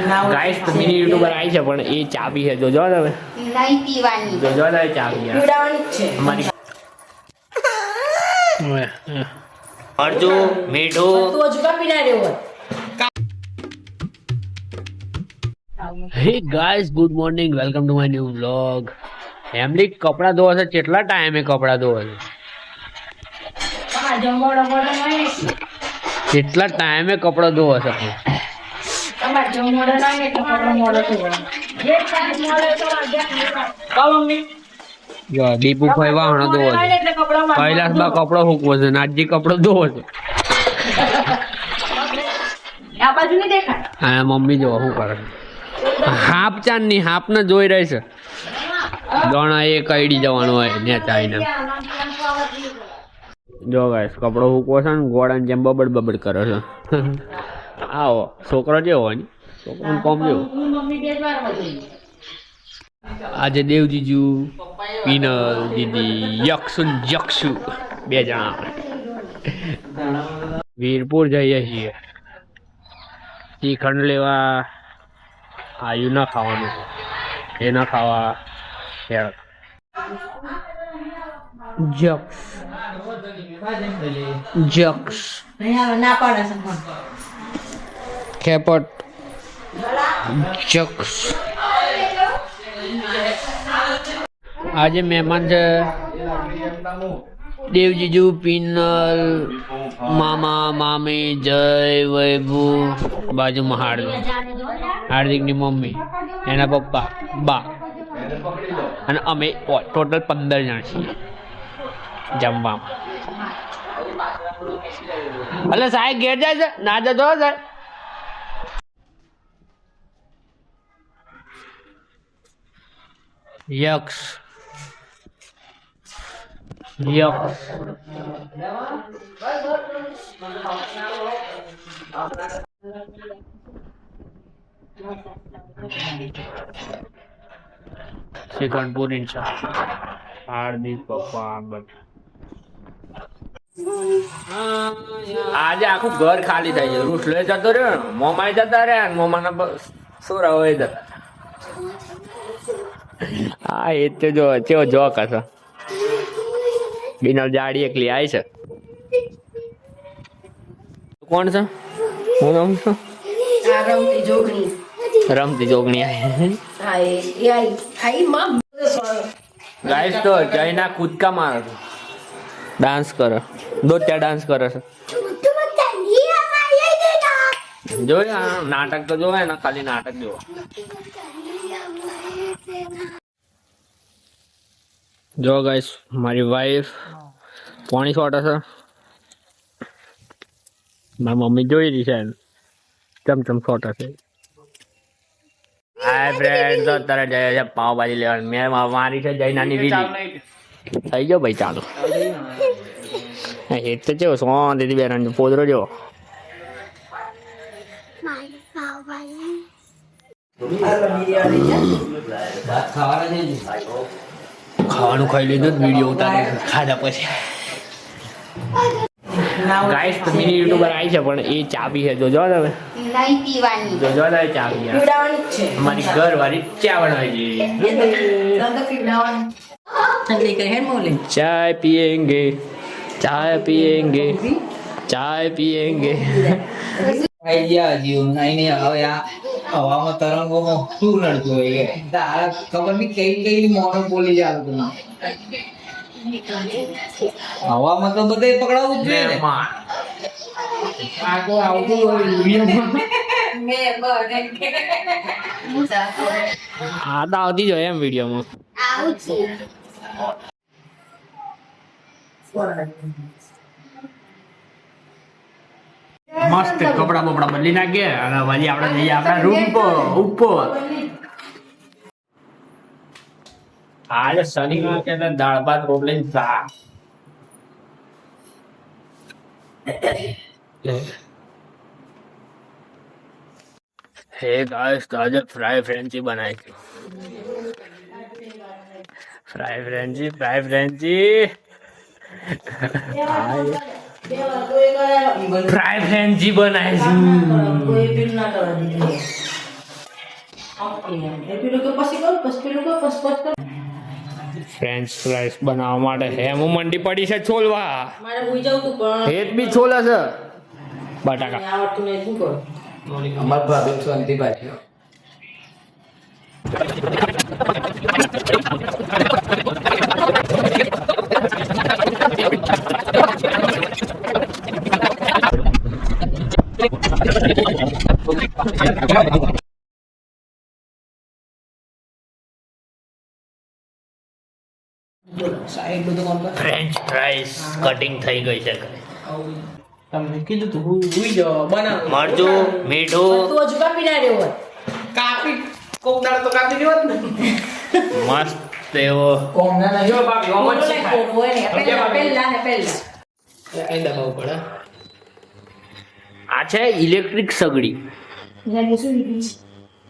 Guys તો mini YouTuber આવી છે પણ એ ચા પી છે જોજો તમે નહીં પીવાની જોજો તમે ચા પી પીવડાવવાની જ છે અમારી મરચું મીઠું તું હજુ કા પીના રહ્યો હે guys good morning welcome to my new vlog એમની કપડા ધોવા છે કેટલા ટાઈમે કપડા ધોવા છે કેટલા ટાઈમે કપડા ધોવા છે દીપુ ભાઈ વાહણો ધોવો છે કૈલાસમાં કપડો મૂકવો છે નાજી કપડો ધોવો છે હા મમ્મી જો શું કરે હાફ ચાંદ ની હાફ ને જોઈ રહી છે ગણા એ કઈડી જવાનું હોય ને ચાઈને જો ગાઈસ કપડો મૂકવો છે ને ગોળાની જેમ બબડ બબડ કરે છે આવો છોકરો જેવો હોય ને છોકરો કોમ જેવો આજે દેવજીજુ પીનલ દીદી યક્ષુ યક્ષુ બે જણા વીરપુર જઈએ છીએ શ્રીખંડ લેવા આયુ ના ખાવાનું એ ના ખાવા જક્ષ જક્ષ ખેપટ જક્ષ આજે મહેમાન છે દેવજીજુ પિનલ મામા મામી જય વૈભુ બાજુમાં હાર્દિકની મમ્મી એના પપ્પા બા અને અમે ટોટલ 15 જણ છીએ જમવામાં એટલે સાહેબ ઘેર જાય છે ના જતો સર યક્ષ યક્ષ શ્રીખંડ પૂરી છે હાર્દિક પપ્પા આજે આખું ઘર ખાલી થઈ ગયું રૂસલે જતો રહ્યો મોમાઈ જતા રહ્યા મોમાના શું રહો એ જતા હા એ તો જો કેવો જોક હશે બિનલ જાડી એકલી આવી છે કોણ છે હું નામ છું રમતી જોગણી ગાઈસ તો જયના કૂદકા મારે છે ડાન્સ કરે દોત્યા ડાન્સ કરે છે જોયા નાટક તો જોવાય ને ખાલી નાટક જોવા જો ગાઈસ મારી વાઈફ પાણી છોટે છે મારી મમ્મી જોઈ રહી છે ચમચમ છોટે છે હાય ફ્રેન્ડ તો અત્યારે જઈએ છે પાવભાજી લેવાની મેં મારી છે જઈ નાની વીલી થઈ ગયો ભાઈ ચાલો એ તો કેવો દીદી બેન પોદરો જેવો ખાવાનું ખાઈ લીધું વિડીયો ઉતારે ખાધા પછી ગાઈસ તો મિની યુટ્યુબર આવી છે પણ એ ચા પી છે જોજો તમે નહીં પીવાની જોજો તમે ચા પી પીવડાવવાની જ છે અમારી ઘર વાળી ચા બનાવી છે ચાય पिएंगे चाय पिएंगे चाय पिएंगे આઈડિયા જીવ નહીં હવે આ હવામાં તરંગોમાં શું નડતું હોય કે તારા ખબર નહીં કઈ કઈ મોનોપોલી ચાલતું હવામાં તો બધે પકડાવું જ જોઈએ ને આ તો આવતું હોય હા તો આવતી જ હોય એમ વિડીયોમાં મસ્ત કપડા બપડા બદલી નાખીએ અને પછી આપણે જઈએ આપણા રૂમ પર ઉપર આજે શનિવાર કે દાળ ભાત રોટલી શાક હે ગાઈસ તો આજે ફ્રાય ફ્રેન્ચી બનાવી છે ફ્રાય ફ્રેન્ચી ફ્રાય ફ્રેન્ચી બનાવી છે ફ્રેન્ચ ફ્રાઈસ બનાવવા માટે હેમુ મંડી પડી છે છોલવા હેત બી છોલે છે બટાકા અમાર ભાભી શાંતિ પાછી ફ્રેન્ચ ફ્રાઈસ કટિંગ થઈ ગઈ છે તમને કીધું તું હુઈ જાઓ બનાવ મરચું મીઠું કાપી કોક દાડો તો કાપી દેવત ને મસ્ત એવો કોમના નહીં જો બાપી ઓમ જ શીખાય એ દબાવ પડે આ છે ઇલેક્ટ્રિક સગડી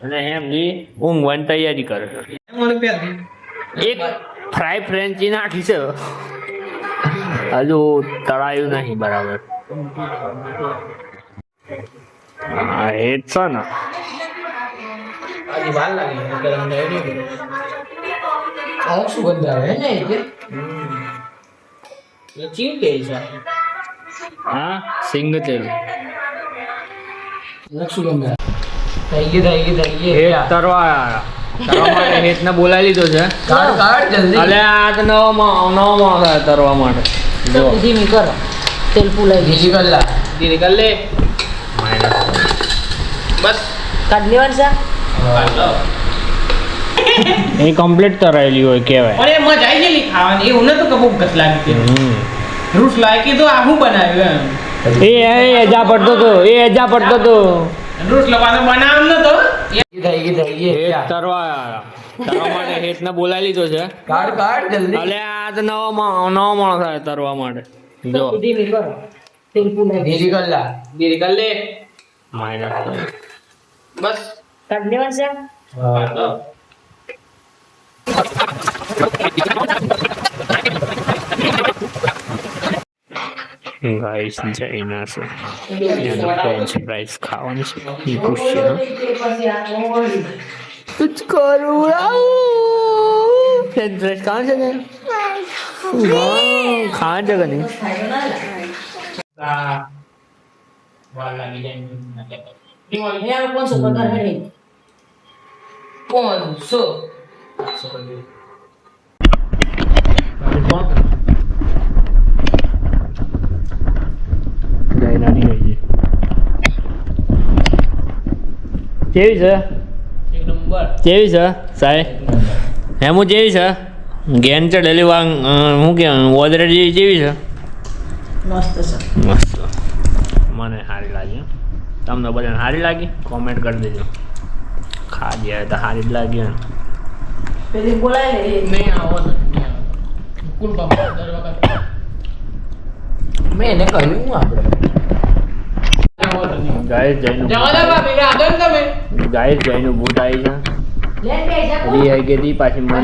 અને એમની ઊંઘવાની તૈયારી કરે છે મને પહેલી એક ફ્રાય ફ્રેન્ચી નાખી છે હજુ તળાયું નહીં બરાબર હા એ જ છે ને આજી વાર લાગી ગરમ થાય નહીં અમુક સુગંધ આવે ને કે એ ચીર કે છે હા સિંગ તેલ અમુક સુગંધ આવે થઈ ગઈ હેત તરવા માટે હેતને બોલાવી લીધો છે કાઢ જલ્દી અલે આ તો નવો માણસ આવે તરવા માટે જો બીજી કલાક ધીરે કર લે બસ એ કમ્પ્લીટ તરાયેલી હોય કહેવાય અરે મજા આવી ગયેલી ખાવાની એવું નતું કે બહુ ગત લાગી રૂસ લાયકી તો આ હું બનાવ્યું એ એજા પડતો તો રૂસ લવાનો બનાવ નતો થઈ ગઈ હેત તરવા માટે હેતને બોલાવી લીધો છે કાઢ જલ્દી અલે આ તો નવો માણસ આવે તરવા માટે જો બીજી કલાક ધીરે કર લે માઇનસ બસ ગાઈસ જઈના છે ફ્રેન્ચ ફ્રાઈસ ખાવાની છે એ પૂછશે कुछ करो फ्रेंच फ्राइज कहाँ से गए कहाँ जगह नहीं વાર લાગી જાય 500 કેવી છે એક નંબર કેવી છે સાહેબ હેમું જેવી છે ગેન ચડેલી વાંગ શું કે ઓદરેડી જેવી છે મસ્ત મને સારી લાગી તમને બધાને સારી લાગી કોમેન્ટ કરી દેજો ખાધી તો સારી જ લાગી ને નહીં આવો નહીં કુલ બાપા દર વખત મેં એને કહ્યું આપણે આવો તો નહીં ગાઈસ જઈનું જવા દે બાપી આદો ને તમે ગાઈસ જઈનું ભૂત આવી છે રી આવી ગઈ હતી પાછી મને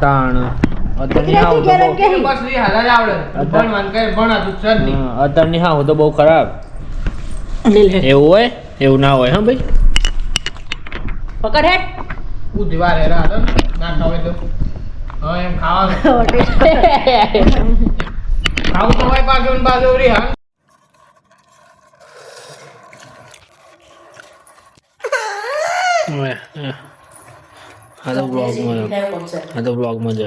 તાણ અત્યારની હા હું તો બસ રી હાલા જ આવડે ભણ માન કે ભણ આ તું ચલ નહીં અત્યારની હા હું તો બહુ ખરાબ એવું હોય એવું ના હોય હા ભાઈ બુધવાર હેરા હતો ને ના ખાવે તો હવે એમ ખાવાનું ખાવું તો હોય પાછું ને પાછું રી હા આ તો બ્લોગમાં જ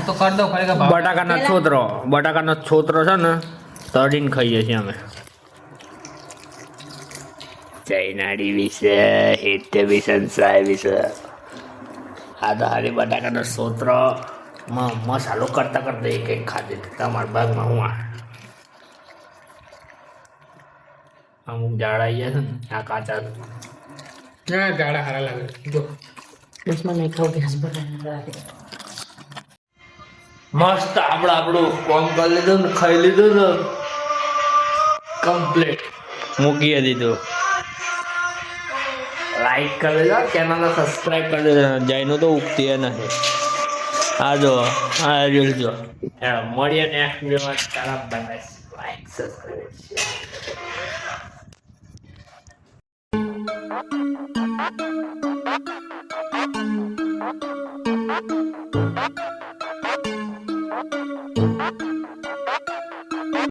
તો કર દો ખરેખર બટાકાનો છોતરો છે ને તળીને ખાઈએ છીએ અમે ચૈનાડી વિશે હિટ વિશે સાય વિશે આ તો હારી બટાકાનો છોતરો મસાલો કરતા કરતા એક એક ખાધી તમારા ભાગમાં હું અમુક જાડા ગયા છે ને આ કાચા ના ગાડા હારા લાગે જો મસ્ત આપણું કોમ કરી લીધું ને ખાઈ લીધું ને કમ્પ્લીટ મૂકી દીધું. લાઈક કરી દેજો, ચેનલને સબસ્ક્રાઈબ કરી દેજો. જયનું તો ઉગતી નહીં. આ જો આ રીલ જો. મળીએ નેક્સ્ટ વિડીયોમાં. તારા બાય. Like subscribe.